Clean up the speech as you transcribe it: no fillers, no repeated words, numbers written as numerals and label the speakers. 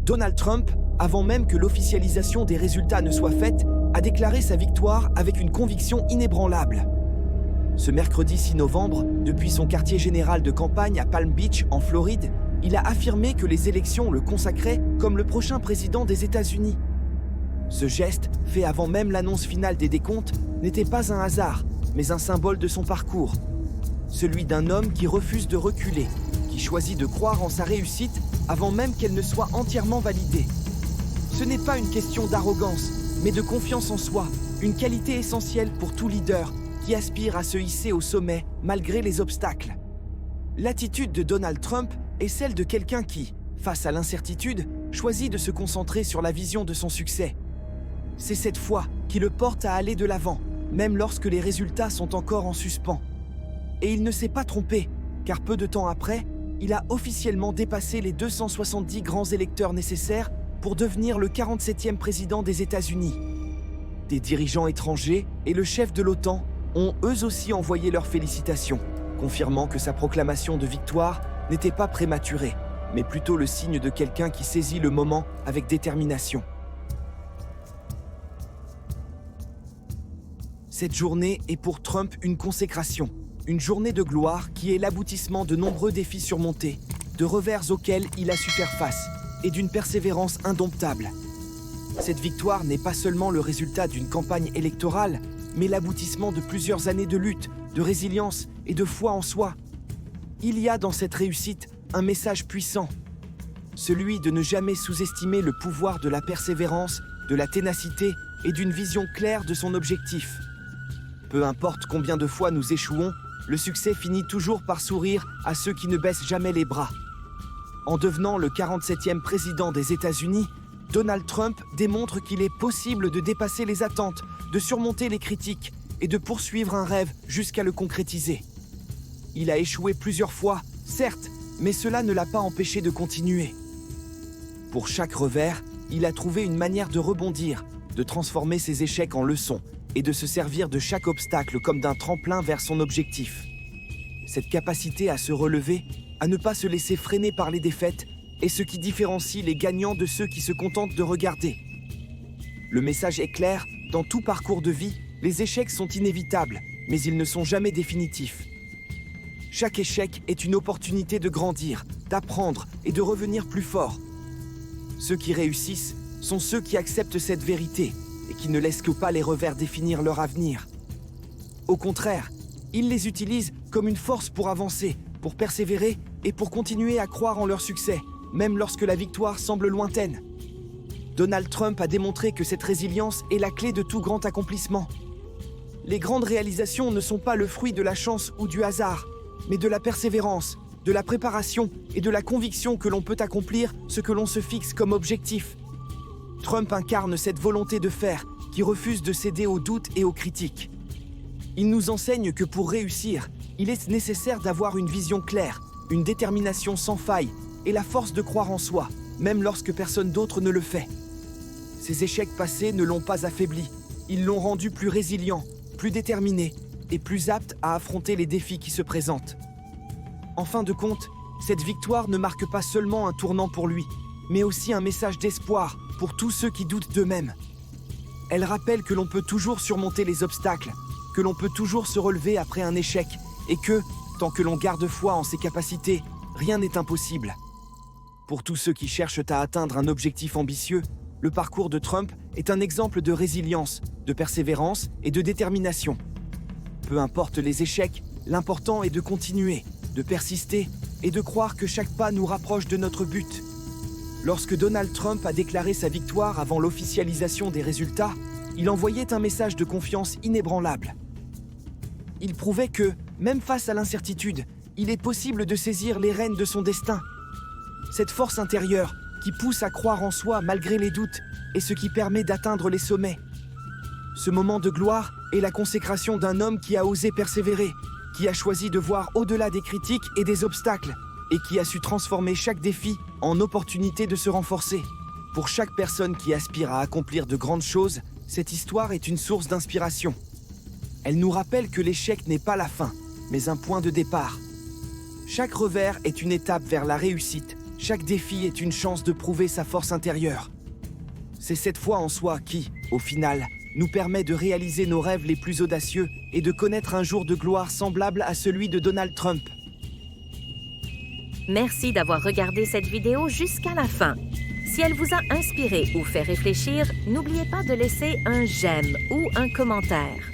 Speaker 1: Donald Trump, avant même que l'officialisation des résultats ne soit faite, a déclaré sa victoire avec une conviction inébranlable. Ce mercredi 6 novembre, depuis son quartier général de campagne à Palm Beach, en Floride, il a affirmé que les élections le consacraient comme le prochain président des États-Unis. Ce geste, fait avant même l'annonce finale des décomptes, n'était pas un hasard, mais un symbole de son parcours. Celui d'un homme qui refuse de reculer, qui choisit de croire en sa réussite avant même qu'elle ne soit entièrement validée. Ce n'est pas une question d'arrogance, mais de confiance en soi, une qualité essentielle pour tout leader qui aspire à se hisser au sommet malgré les obstacles. L'attitude de Donald Trump est celle de quelqu'un qui, face à l'incertitude, choisit de se concentrer sur la vision de son succès. C'est cette foi qui le porte à aller de l'avant, même lorsque les résultats sont encore en suspens. Et il ne s'est pas trompé, car peu de temps après, il a officiellement dépassé les 270 grands électeurs nécessaires pour devenir le 47e président des États-Unis. Des dirigeants étrangers et le chef de l'OTAN ont eux aussi envoyé leurs félicitations, confirmant que sa proclamation de victoire n'était pas prématurée, mais plutôt le signe de quelqu'un qui saisit le moment avec détermination. Cette journée est pour Trump une consécration, une journée de gloire qui est l'aboutissement de nombreux défis surmontés, de revers auxquels il a su faire face, et d'une persévérance indomptable. Cette victoire n'est pas seulement le résultat d'une campagne électorale, mais l'aboutissement de plusieurs années de lutte, de résilience et de foi en soi. Il y a dans cette réussite un message puissant, celui de ne jamais sous-estimer le pouvoir de la persévérance, de la ténacité et d'une vision claire de son objectif. Peu importe combien de fois nous échouons, le succès finit toujours par sourire à ceux qui ne baissent jamais les bras. En devenant le 47e président des États-Unis, Donald Trump démontre qu'il est possible de dépasser les attentes, de surmonter les critiques et de poursuivre un rêve jusqu'à le concrétiser. Il a échoué plusieurs fois, certes, mais cela ne l'a pas empêché de continuer. Pour chaque revers, il a trouvé une manière de rebondir, de transformer ses échecs en leçons et de se servir de chaque obstacle comme d'un tremplin vers son objectif. Cette capacité à se relever, à ne pas se laisser freiner par les défaites, est ce qui différencie les gagnants de ceux qui se contentent de regarder. Le message est clair, dans tout parcours de vie, les échecs sont inévitables, mais ils ne sont jamais définitifs. Chaque échec est une opportunité de grandir, d'apprendre et de revenir plus fort. Ceux qui réussissent sont ceux qui acceptent cette vérité et qui ne laissent que pas les revers définir leur avenir. Au contraire, ils les utilisent comme une force pour avancer, pour persévérer et pour continuer à croire en leur succès, même lorsque la victoire semble lointaine. Donald Trump a démontré que cette résilience est la clé de tout grand accomplissement. Les grandes réalisations ne sont pas le fruit de la chance ou du hasard, mais de la persévérance, de la préparation et de la conviction que l'on peut accomplir ce que l'on se fixe comme objectif. Trump incarne cette volonté de faire, qui refuse de céder aux doutes et aux critiques. Il nous enseigne que pour réussir, il est nécessaire d'avoir une vision claire, une détermination sans faille et la force de croire en soi, même lorsque personne d'autre ne le fait. Ses échecs passés ne l'ont pas affaibli, ils l'ont rendu plus résilient, plus déterminé et plus apte à affronter les défis qui se présentent. En fin de compte, cette victoire ne marque pas seulement un tournant pour lui, mais aussi un message d'espoir pour tous ceux qui doutent d'eux-mêmes. Elle rappelle que l'on peut toujours surmonter les obstacles, que l'on peut toujours se relever après un échec, et que, tant que l'on garde foi en ses capacités, rien n'est impossible. Pour tous ceux qui cherchent à atteindre un objectif ambitieux, le parcours de Trump est un exemple de résilience, de persévérance et de détermination. Peu importe les échecs, l'important est de continuer, de persister et de croire que chaque pas nous rapproche de notre but. Lorsque Donald Trump a déclaré sa victoire avant l'officialisation des résultats, il envoyait un message de confiance inébranlable. Il prouvait que, même face à l'incertitude, il est possible de saisir les rênes de son destin. Cette force intérieure qui pousse à croire en soi malgré les doutes est ce qui permet d'atteindre les sommets. Ce moment de gloire est la consécration d'un homme qui a osé persévérer, qui a choisi de voir au-delà des critiques et des obstacles, et qui a su transformer chaque défi en opportunité de se renforcer. Pour chaque personne qui aspire à accomplir de grandes choses, cette histoire est une source d'inspiration. Elle nous rappelle que l'échec n'est pas la fin, mais un point de départ. Chaque revers est une étape vers la réussite, Chaque défi est une chance de prouver sa force intérieure. C'est cette foi en soi qui, au final, nous permet de réaliser nos rêves les plus audacieux et de connaître un jour de gloire semblable à celui de Donald Trump.
Speaker 2: Merci d'avoir regardé cette vidéo jusqu'à la fin. Si elle vous a inspiré ou fait réfléchir, n'oubliez pas de laisser un j'aime ou un commentaire.